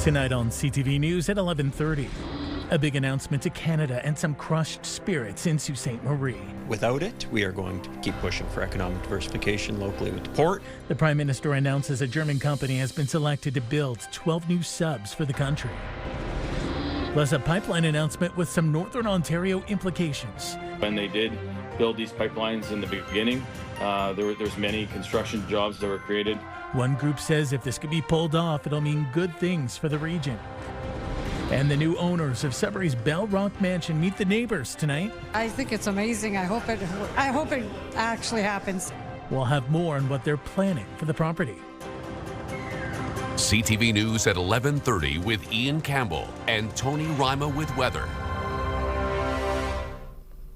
Tonight on CTV News at 11:30. A big announcement to Canada and some crushed spirits in Sault Ste. Marie. Without it, we are going to keep pushing for economic diversification locally with the port. The Prime Minister announces a German company has been selected to build 12 new subs for the country. Plus a pipeline announcement with some Northern Ontario implications. When they did build these pipelines in the beginning, there's many construction jobs that were created. One group says if this could be pulled off, it'll mean good things for the region. And the new owners of Sudbury's Bell Rock Mansion meet the neighbors tonight. I think it's amazing. I hope it actually happens. We'll have more on what they're planning for the property. CTV News at 11:30 with Ian Campbell and Tony Rima with weather.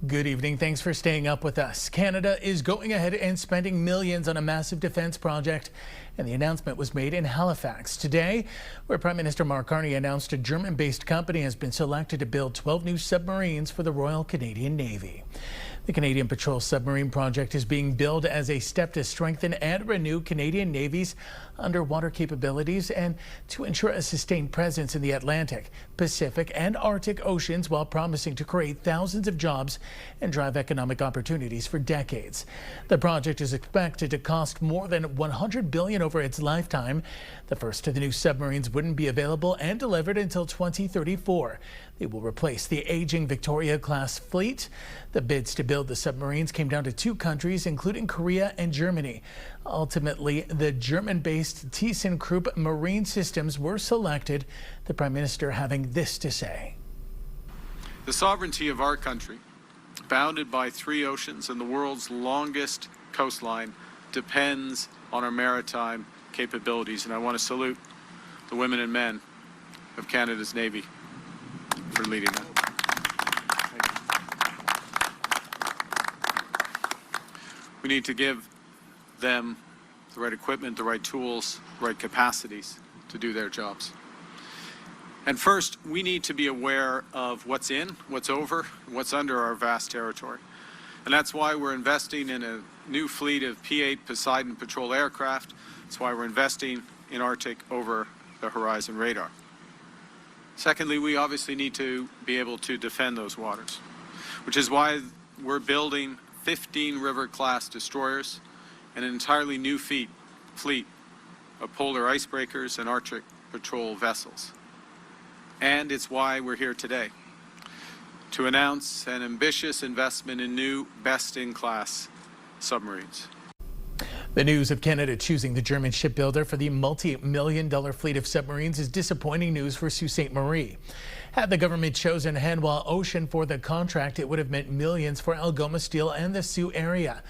Good evening. Thanks for staying up with us. Canada is going ahead and spending millions on a massive defense project, and the announcement was made in Halifax today, where Prime Minister Mark Carney announced a German-based company has been selected to build 12 new submarines for the Royal Canadian Navy. The Canadian Patrol Submarine Project is being billed as a step to strengthen and renew Canadian Navy's underwater capabilities and to ensure a sustained presence in the Atlantic, Pacific, and Arctic Oceans while promising to create thousands of jobs and drive economic opportunities for decades. The project is expected to cost more than $100 billion over its lifetime. The first of the new submarines wouldn't be available and delivered until 2034. They will replace the aging Victoria-class fleet. The bids to build the submarines came down to two countries, including Korea and Germany. Ultimately, the German-based ThyssenKrupp Marine Systems were selected, the Prime Minister having this to say. The sovereignty of our country, bounded by 3 oceans and the world's longest coastline, depends on our maritime capabilities. And I want to salute the women and men of Canada's Navy for leading that. We need to give them the right equipment, the right tools, the right capacities to do their jobs. And first, we need to be aware of what's in, what's over, what's under our vast territory. And that's why we're investing in a new fleet of P-8 Poseidon patrol aircraft. That's why we're investing in Arctic over-the-horizon radar. Secondly, we obviously need to be able to defend those waters, which is why we're building 15 River-class destroyers and an entirely new fleet of polar icebreakers and Arctic patrol vessels. And it's why we're here today, to announce an ambitious investment in new best-in-class submarines. The news of Canada choosing the German shipbuilder for the multi-million-dollar fleet of submarines is disappointing news for Sault Ste. Marie. Had the government chosen Hanwha Ocean for the contract, it would have meant millions for Algoma Steel and the Sault area.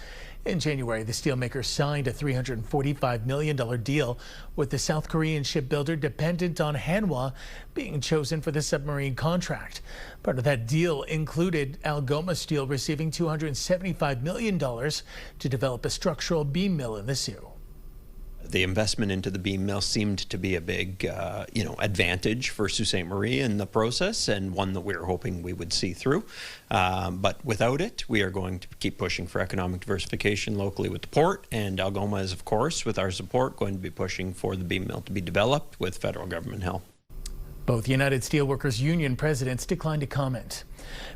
In January, the steelmaker signed a $345 million deal with the South Korean shipbuilder dependent on Hanwha being chosen for the submarine contract. Part of that deal included Algoma Steel receiving $275 million to develop a structural beam mill in the Sault. The investment into the beam mill seemed to be a big, advantage for Sault Ste. Marie in the process, and one that we were hoping we would see through. But without it, we are going to keep pushing for economic diversification locally with the port, and Algoma is, of course, with our support, going to be pushing for the beam mill to be developed with federal government help. Both United Steelworkers Union presidents declined to comment.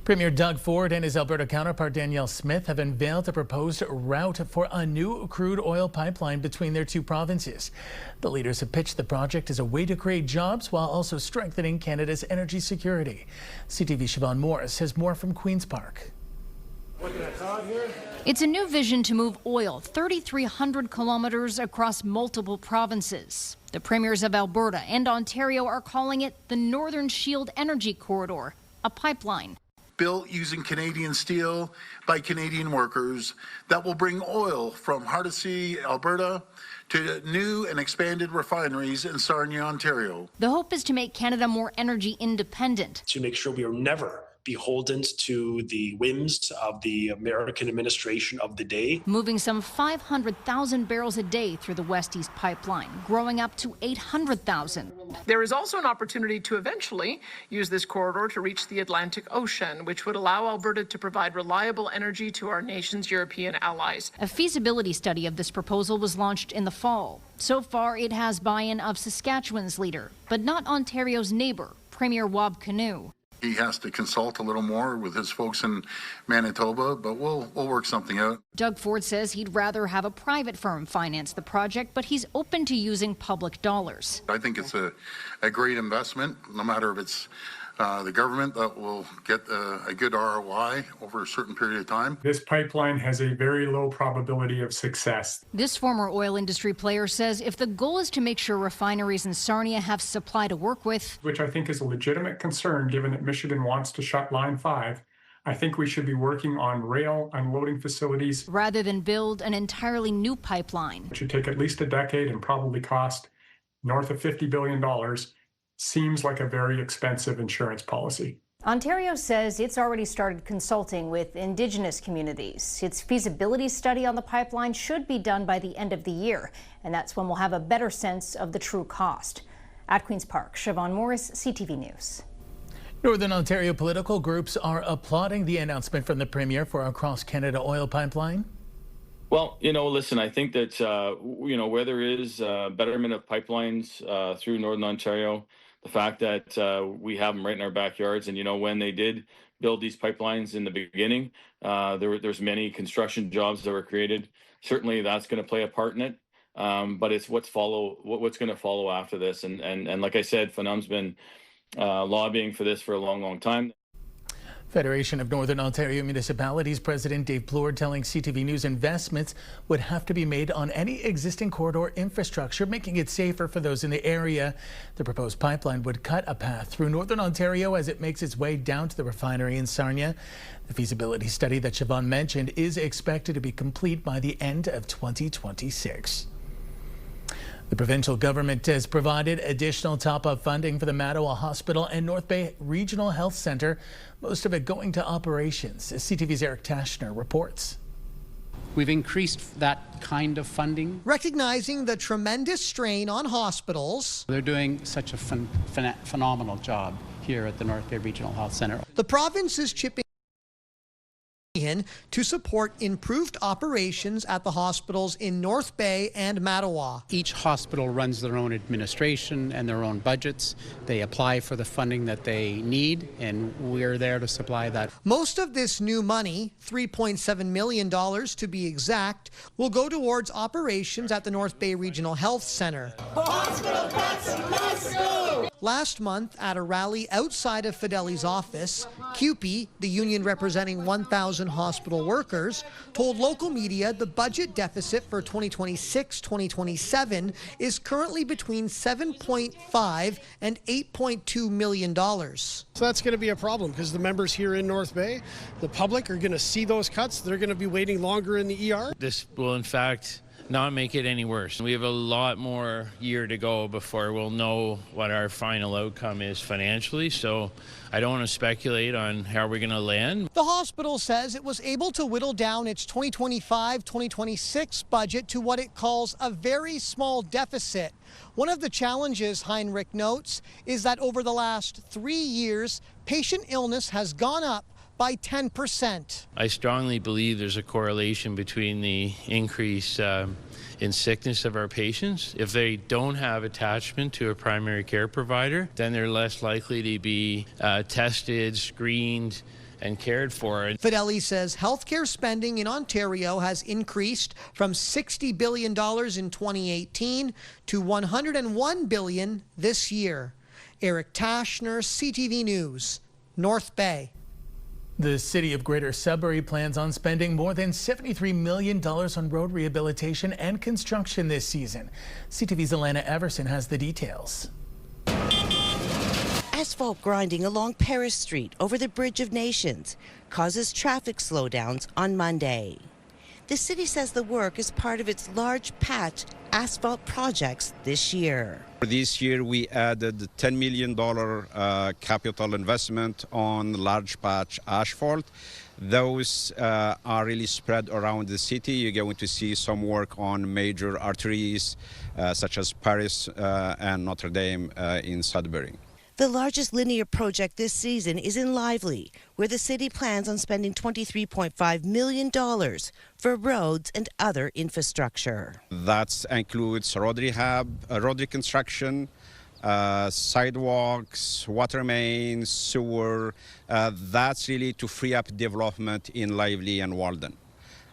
Premier Doug Ford and his Alberta counterpart Danielle Smith have unveiled a proposed route for a new crude oil pipeline between their two provinces. The leaders have pitched the project as a way to create jobs while also strengthening Canada's energy security. CTV's Siobhan Morris has more from Queen's Park. It's a new vision to move oil 3,300 kilometers across multiple provinces. The premiers of Alberta and Ontario are calling it the Northern Shield Energy Corridor, a pipeline. Built using Canadian steel by Canadian workers that will bring oil from Hardisty, Alberta, to new and expanded refineries in Sarnia, Ontario. The hope is to make Canada more energy independent. To make sure we are never beholden to the whims of the American administration of the day. Moving some 500,000 barrels a day through the West-East pipeline, growing up to 800,000. There is also an opportunity to eventually use this corridor to reach the Atlantic Ocean, which would allow Alberta to provide reliable energy to our nation's European allies. A feasibility study of this proposal was launched in the fall. So far, it has buy-in of Saskatchewan's leader, but not Ontario's neighbor, Premier Wab Kinew. He has to consult a little more with his folks in Manitoba, but we'll work something out. Doug Ford says he'd rather have a private firm finance the project, but he's open to using public dollars. I think it's a great investment, no matter if it's the government that will get a good ROI over a certain period of time. This pipeline has a very low probability of success. This former oil industry player says if the goal is to make sure refineries in Sarnia have supply to work with, which I think is a legitimate concern given that Michigan wants to shut Line 5, I think we should be working on rail unloading facilities rather than build an entirely new pipeline. It should take at least a decade and probably cost north of $50 billion. Seems like a very expensive insurance policy. Ontario says it's already started consulting with Indigenous communities. Its feasibility study on the pipeline should be done by the end of the year, and that's when we'll have a better sense of the true cost. At Queen's Park, Siobhan Morris, CTV News. Northern Ontario political groups are applauding the announcement from the Premier for a cross-Canada oil pipeline. Well, listen, I think that, where there is betterment of pipelines through Northern Ontario, the fact that we have them right in our backyards, and when they did build these pipelines in the beginning, there's many construction jobs that were created. Certainly, that's going to play a part in it. But it's what's going to follow after this, and like I said, FNUM's been lobbying for this for a long, long time. Federation of Northern Ontario Municipalities President Dave Plourde telling CTV News investments would have to be made on any existing corridor infrastructure, making it safer for those in the area. The proposed pipeline would cut a path through Northern Ontario as it makes its way down to the refinery in Sarnia. The feasibility study that Siobhan mentioned is expected to be complete by the end of 2026. The provincial government has provided additional top-up funding for the Mattawa Hospital and North Bay Regional Health Centre, most of it going to operations. CTV's Eric Tashner reports. We've increased that kind of funding. Recognizing the tremendous strain on hospitals. They're doing such a phenomenal job here at the North Bay Regional Health Centre. The province is chipping in to support improved operations at the hospitals in North Bay and Mattawa. Each hospital runs their own administration and their own budgets. They apply for the funding that they need, and we're there to supply that. Most of this new money, $3.7 million to be exact, will go towards operations at the North Bay Regional Health Centre. Hospital cuts must go! Last month, at a rally outside of Fideli's office, CUPE, the union representing 1,000 hospital workers, told local media the budget deficit for 2026-2027 is currently between $7.5 and $8.2 million. So that's going to be a problem because the members here in North Bay, the public, are going to see those cuts. They're going to be waiting longer in the ER. This will, in fact, not make it any worse. We have a lot more year to go before we'll know what our final outcome is financially, so I don't want to speculate on how we're going to land. The hospital says it was able to whittle down its 2025-2026 budget to what it calls a very small deficit. One of the challenges, Heinrich notes, is that over the last 3 years, patient illness has gone up by 10%. I strongly believe there's a correlation between the increase in sickness of our patients. If they don't have attachment to a primary care provider, then they're less likely to be tested, screened, and cared for. Fideli says healthcare spending in Ontario has increased from $60 billion in 2018 to $101 billion this year. Eric Tashner, CTV News, North Bay. The City of Greater Sudbury plans on spending more than $73 million on road rehabilitation and construction this season. CTV's Alana Everson has the details. Asphalt grinding along Paris Street over the Bridge of Nations causes traffic slowdowns on Monday. The city says the work is part of its large patch asphalt projects this year. This year, we added $10 million capital investment on large patch asphalt. Those are really spread around the city. You're going to see some work on major arteries such as Paris and Notre Dame in Sudbury. The largest linear project this season is in Lively, where the city plans on spending $23.5 million for roads and other infrastructure. That includes road rehab, road reconstruction, sidewalks, water mains, sewer. That's really to free up development in Lively and Walden.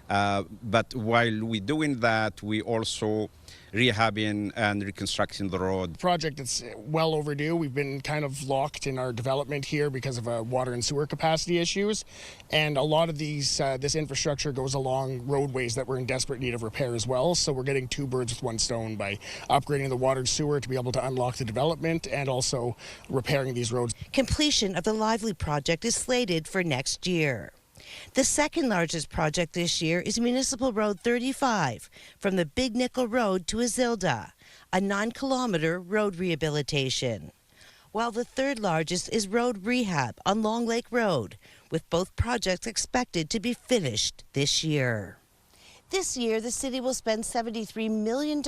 But while we're doing that, we also rehabbing and reconstructing the road. Project that's well overdue. We've been kind of locked in our development here because of water and sewer capacity issues, and a lot of these this infrastructure goes along roadways that we're in desperate need of repair as well. So we're getting two birds with one stone by upgrading the water and sewer to be able to unlock the development and also repairing these roads. Completion of the Lively project is slated for next year. The second largest project this year is Municipal Road 35, from the Big Nickel Road to Isilda, a 9-kilometer road rehabilitation. While the third largest is road rehab on Long Lake Road, with both projects expected to be finished this year. This year, the city will spend $73 million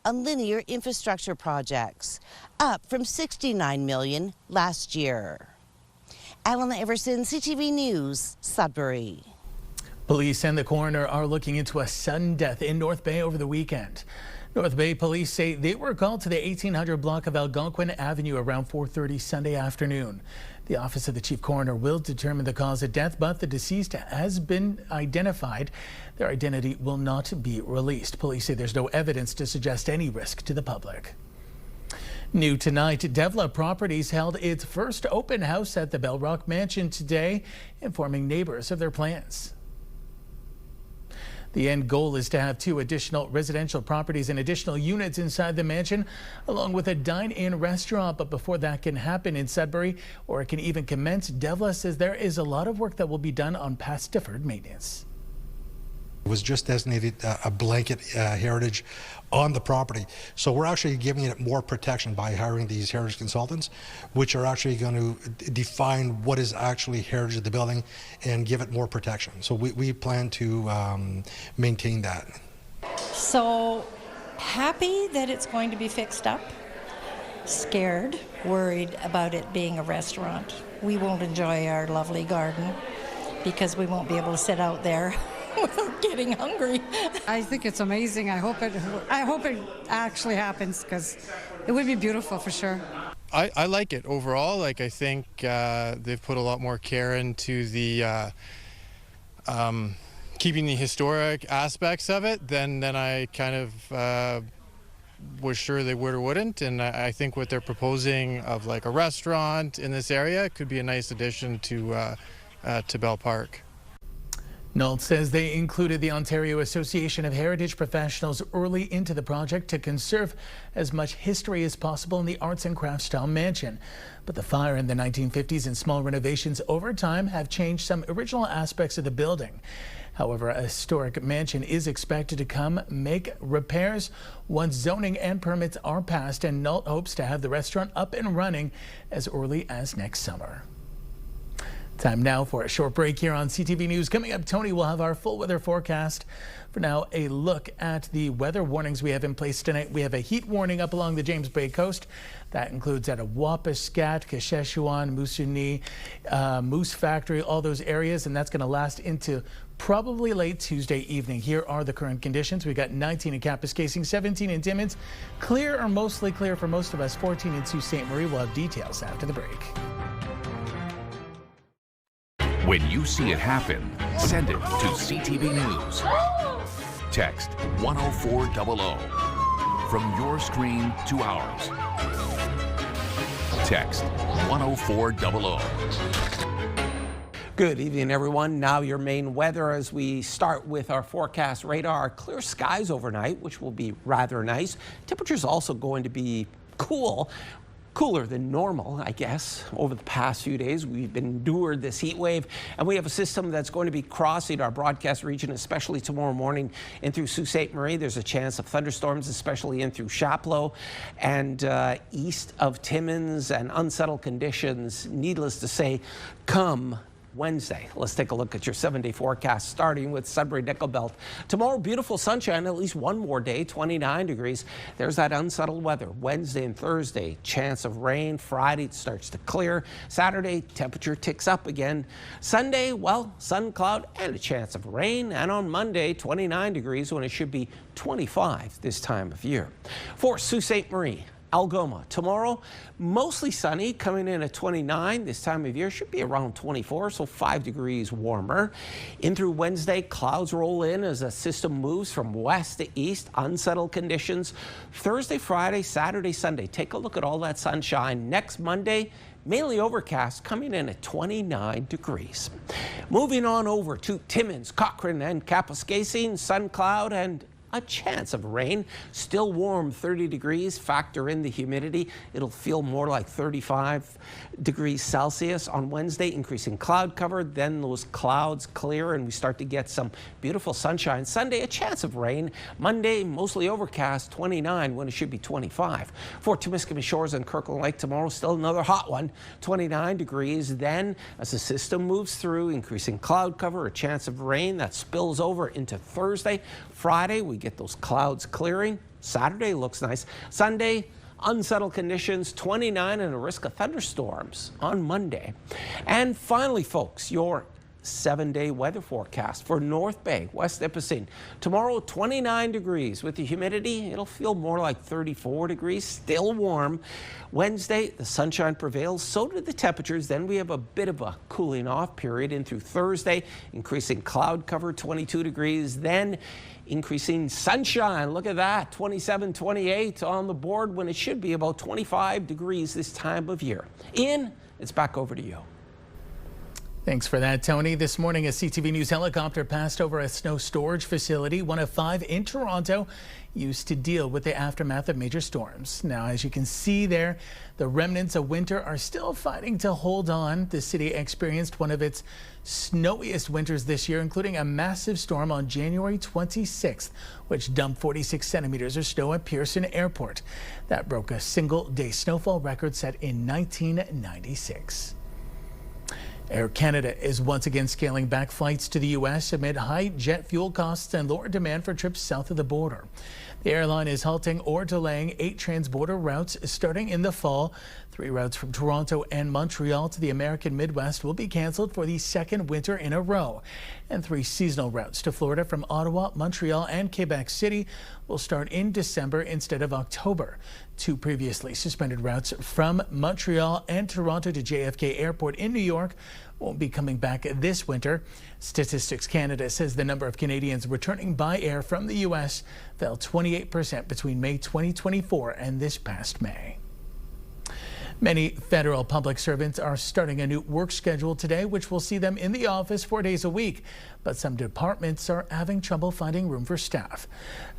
on linear infrastructure projects, up from $69 million last year. Alan Everson, CTV News, Sudbury. Police and the coroner are looking into a sudden death in North Bay over the weekend. North Bay police say they were called to the 1800 block of Algonquin Avenue around 4:30 Sunday afternoon. The office of the chief coroner will determine the cause of death, but the deceased has been identified. Their identity will not be released. Police say there's no evidence to suggest any risk to the public. New tonight, Devla Properties held its first open house at the Bellrock Mansion today, informing neighbors of their plans. The end goal is to have 2 additional residential properties and additional units inside the mansion, along with a dine-in restaurant. But before that can happen in Sudbury, or it can even commence, Devla says there is a lot of work that will be done on past deferred maintenance. It was just designated a blanket heritage on the property. So we're actually giving it more protection by hiring these heritage consultants, which are actually going to define what is actually heritage of the building and give it more protection. So we plan to maintain that. So happy that it's going to be fixed up, scared, worried about it being a restaurant. We won't enjoy our lovely garden because we won't be able to sit out there without getting hungry. I think it's amazing. I hope it actually happens because it would be beautiful for sure. I like it overall. Like, I think they've put a lot more care into the keeping the historic aspects of it than I kind of was sure they would or wouldn't. And I think what they're proposing of like a restaurant in this area could be a nice addition to Bell Park. Nault says they included the Ontario Association of Heritage Professionals early into the project to conserve as much history as possible in the arts and crafts style mansion. But the fire in the 1950s and small renovations over time have changed some original aspects of the building. However, a historic mansion is expected to come make repairs once zoning and permits are passed, and Nault hopes to have the restaurant up and running as early as next summer. Time now for a short break here on CTV News. Coming up, Tony will have our full weather forecast. For now, a look at the weather warnings we have in place tonight. We have a heat warning up along the James Bay coast. That includes at Wapiskat, Kashechuan, Moosonee, Moose Factory, all those areas, and that's going to last into probably late Tuesday evening. Here are the current conditions. We got 19 in Kapuskasing, 17 in Timmins, clear or mostly clear for most of us, 14 in Sault Ste. Marie. We'll have details after the break. When you see it happen, send it to CTV News. Text 10400 from your screen to ours. Text 10400. Good evening, everyone. Now your main weather as we start with our forecast radar. Clear skies overnight, which will be rather nice. Temperatures also going to be cool. cooler than normal, I guess. Over the past few days, we've endured this heat wave, and we have a system that's going to be crossing our broadcast region, especially tomorrow morning in through Sault Ste. Marie. There's a chance of thunderstorms, especially in through Chapleau and east of Timmins, and unsettled conditions, needless to say, come Wednesday. Let's take a look at your 7-day forecast, starting with Sudbury Nickel Belt. Tomorrow, beautiful sunshine, at least one more day, 29 degrees. There's that unsettled weather. Wednesday and Thursday, chance of rain. Friday, it starts to clear. Saturday, temperature ticks up again. Sunday, well, sun, cloud, and a chance of rain. And on Monday, 29 degrees when it should be 25 this time of year. For Sault Ste. Marie, Algoma, tomorrow, mostly sunny, coming in at 29. This time of year should be around 24, so 5 degrees warmer. In through Wednesday, clouds roll in as a system moves from west to east, unsettled conditions. Thursday, Friday, Saturday, Sunday, take a look at all that sunshine. Next Monday, mainly overcast, coming in at 29 degrees. Moving on over to Timmins, Cochrane, and Kapuskasing, sun, cloud, and a chance of rain. Still warm, 30 degrees. Factor in the humidity. It'll feel more like 35 degrees Celsius on Wednesday. Increasing cloud cover. Then those clouds clear and we start to get some beautiful sunshine. Sunday, a chance of rain. Monday, mostly overcast, 29 when it should be 25. For Timiskaming Shores and Kirkland Lake tomorrow, still another hot one, 29 degrees. Then as the system moves through, increasing cloud cover, a chance of rain that spills over into Thursday. Friday, we get those clouds clearing. Saturday looks nice. Sunday, unsettled conditions, 29, and a risk of thunderstorms on Monday. And finally, folks, your 7-day weather forecast for North Bay, West Nipissing. Tomorrow, 29 degrees. With the humidity, it'll feel more like 34 degrees, still warm. Wednesday, the sunshine prevails, so do the temperatures. Then we have a bit of a cooling off period in through Thursday, increasing cloud cover, 22 degrees. Then increasing sunshine, look at that, 27, 28 on the board when it should be about 25 degrees this time of year. Ian, it's back over to you. Thanks for that, Tony. This morning, a CTV News helicopter passed over a snow storage facility, one of 5 in Toronto, used to deal with the aftermath of major storms. Now, as you can see there, the remnants of winter are still fighting to hold on. The city experienced one of its snowiest winters this year, including a massive storm on January 26th, which dumped 46 centimeters of snow at Pearson Airport. That broke a single-day snowfall record set in 1996. Air Canada is once again scaling back flights to the U.S. amid high jet fuel costs and lower demand for trips south of the border. The airline is halting or delaying 8 transborder routes starting in the fall. 3 routes from Toronto and Montreal to the American Midwest will be canceled for the second winter in a row. And 3 seasonal routes to Florida from Ottawa, Montreal, and Quebec City will start in December instead of October. 2 previously suspended routes from Montreal and Toronto to JFK Airport in New York won't be coming back this winter. Statistics Canada says the number of Canadians returning by air from the U.S. fell 28% between May 2024 and this past May. Many federal public servants are starting a new work schedule today, which will see them in the office 4 days a week. But some departments are having trouble finding room for staff.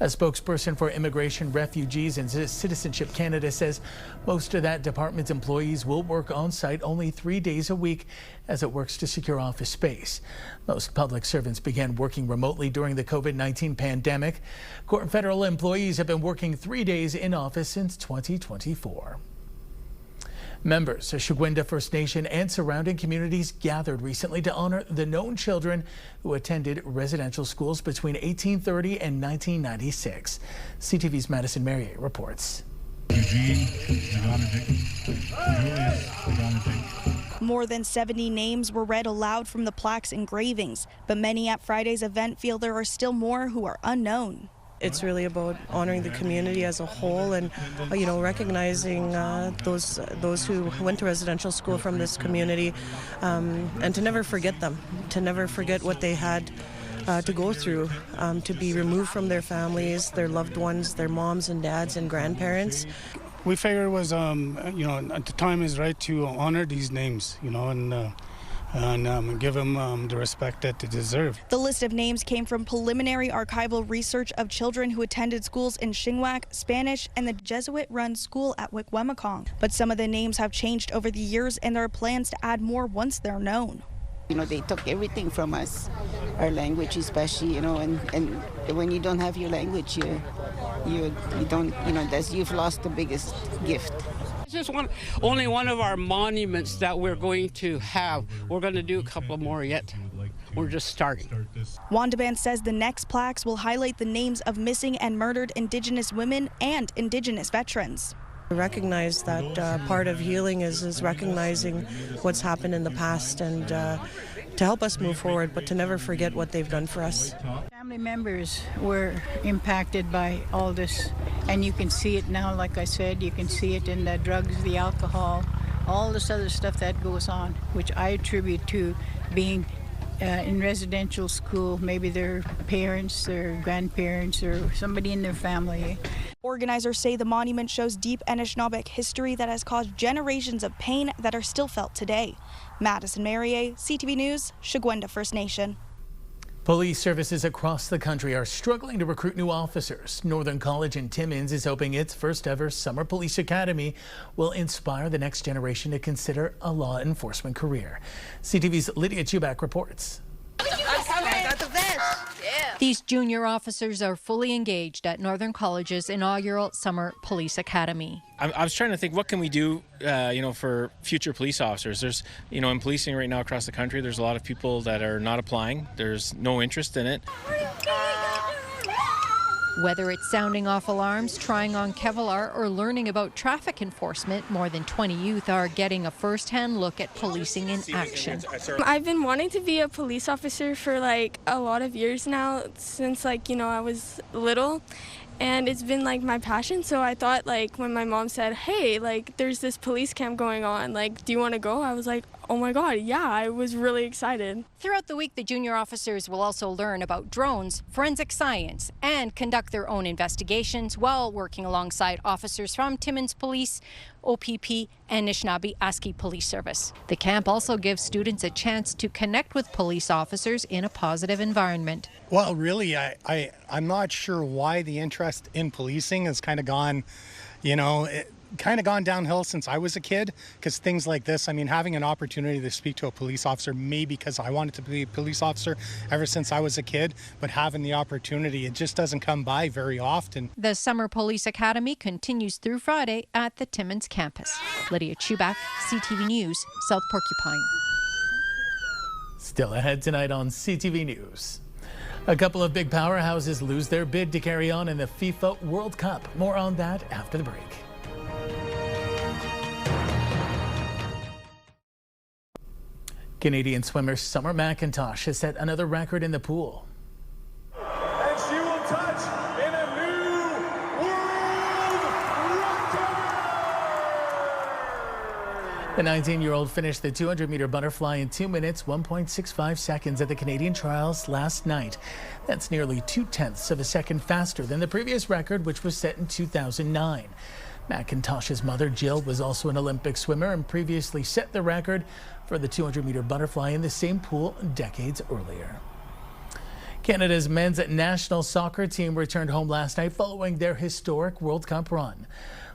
A spokesperson for Immigration, Refugees and Citizenship Canada says most of that department's employees will work on site only 3 days a week as it works to secure office space. Most public servants began working remotely during the COVID-19 pandemic. Federal employees have been working 3 days in office since 2024. Members of Shugwenda First Nation and surrounding communities gathered recently to honor the known children who attended residential schools between 1830 and 1996. CTV's Madison Merrier reports. More than 70 names were read aloud from the plaques engravings, but many at Friday's event feel there are still more who are unknown. It's really about honoring the community as a whole and, recognizing those who went to residential school from this community, and to never forget them, to never forget what they had to go through, to be removed from their families, their loved ones, their moms and dads and grandparents. We figured it was, the time is right to honor these names, and and give them the respect that they deserve. The list of names came from preliminary archival research of children who attended schools in Shingwack, Spanish, and the Jesuit-run school at Wikwemekong. But some of the names have changed over the years, and there are plans to add more once they're known. You know, they took everything from us, our language especially, you know, and when you don't have your language, you don't, you know, you've lost the biggest gift. This is only one of our monuments that we're going to have. We're going to do a couple more yet. We're just starting. Wandaban says the next plaques will highlight the names of missing and murdered Indigenous women and Indigenous veterans. I recognize that part of healing is recognizing what's happened in the past and to help us move forward, but to never forget what they've done for us. Family members were impacted by all this, and you can see it now, like I said, you can see it in the drugs, the alcohol, all this other stuff that goes on, which I attribute to being in residential school, maybe their parents, their grandparents, or somebody in their family. Organizers say the monument shows deep Anishinaabe history that has caused generations of pain that are still felt today. Madison Marier, CTV News, Shigwenda First Nation. Police services across the country are struggling to recruit new officers. Northern College in Timmins is hoping its first ever summer police academy will inspire the next generation to consider a law enforcement career. CTV's Lydia Chubak reports. These junior officers are fully engaged at Northern College's inaugural Summer Police Academy. I was trying to think, what can we do, for future police officers? There's, in policing right now across the country, there's a lot of people that are not applying. There's no interest in it. Whether it's sounding off alarms, trying on Kevlar, or learning about traffic enforcement, more than 20 youth are getting a first-hand look at policing in action. I've been wanting to be a police officer for a lot of years now, since I was little. And it's been my passion, so I thought when my mom said, hey, there's this police camp going on, do you want to go? I was like, oh my God, yeah, I was really excited. Throughout the week, the junior officers will also learn about drones, forensic science, and conduct their own investigations while working alongside officers from Timmins Police, OPP, and Anishinaabe ASCII Police Service. The camp also gives students a chance to connect with police officers in a positive environment. Well, really, I'm not sure why the interest in policing has kind of gone, downhill since I was a kid, because things like this, having an opportunity to speak to a police officer, maybe because I wanted to be a police officer ever since I was a kid, but having the opportunity, it just doesn't come by very often. The Summer Police Academy continues through Friday at the Timmins campus. Lydia Chubak, CTV News, South Porcupine. Still ahead tonight on CTV News. A couple of big powerhouses lose their bid to carry on in the FIFA World Cup. More on that after the break. Canadian swimmer Summer McIntosh has set another record in the pool. And she will touch in a new world record! The 19-year-old finished the 200-meter butterfly in 2 minutes, 1.65 seconds at the Canadian trials last night. That's nearly 0.2 of a second faster than the previous record, which was set in 2009. McIntosh's mother, Jill, was also an Olympic swimmer and previously set the record for the 200-meter butterfly in the same pool decades earlier. Canada's men's national soccer team returned home last night following their historic World Cup run.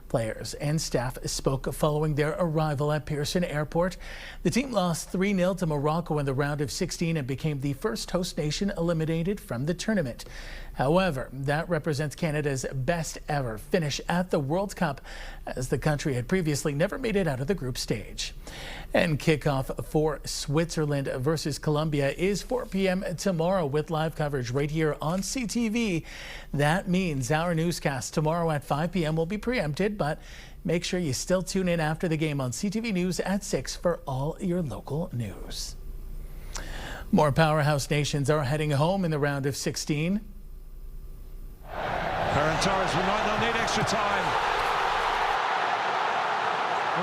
Players and staff spoke following their arrival at Pearson Airport. The team lost 3-0 to Morocco in the round of 16 and became the first host nation eliminated from the tournament. However, that represents Canada's best ever finish at the World Cup, as the country had previously never made it out of the group stage. And kickoff for Switzerland versus Colombia is 4 p.m. tomorrow with live coverage right here on CTV. That means our newscast tomorrow at 5 p.m. will be preempted, but make sure you still tune in after the game on CTV News at 6 for all your local news. More powerhouse nations are heading home in the round of 16. Ferran Torres might not need extra time.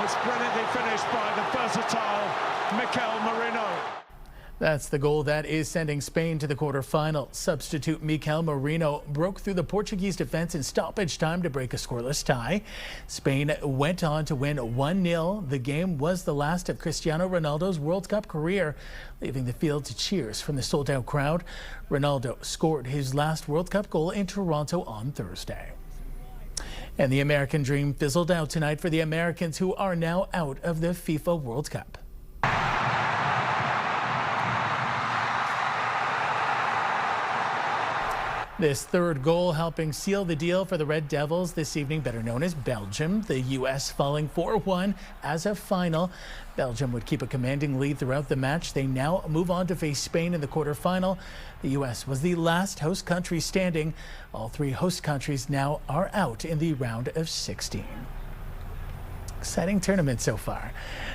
It's brilliantly finished by the versatile Mikel Merino. That's the goal that is sending Spain to the quarterfinal. Substitute Mikel Merino broke through the Portuguese defense in stoppage time to break a scoreless tie. Spain went on to win 1-0. The game was the last of Cristiano Ronaldo's World Cup career, leaving the field to cheers from the sold-out crowd. Ronaldo scored his last World Cup goal in Toronto on Thursday. And the American dream fizzled out tonight for the Americans, who are now out of the FIFA World Cup. This third goal helping seal the deal for the Red Devils this evening, better known as Belgium. The U.S. falling 4-1 as a final. Belgium would keep a commanding lead throughout the match. They now move on to face Spain in the quarterfinal. The U.S. was the last host country standing. All three host countries now are out in the round of 16. Exciting tournament so far.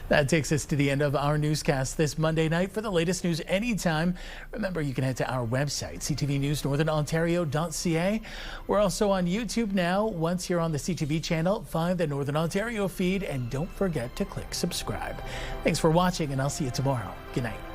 That takes us to the end of our newscast this Monday night. For the latest news anytime, remember you can head to our website, ctvnewsnorthernontario.ca. We're also on YouTube now. Once you're on the CTV channel, find the Northern Ontario feed and don't forget to click subscribe. Thanks for watching, and I'll see you tomorrow. Good night.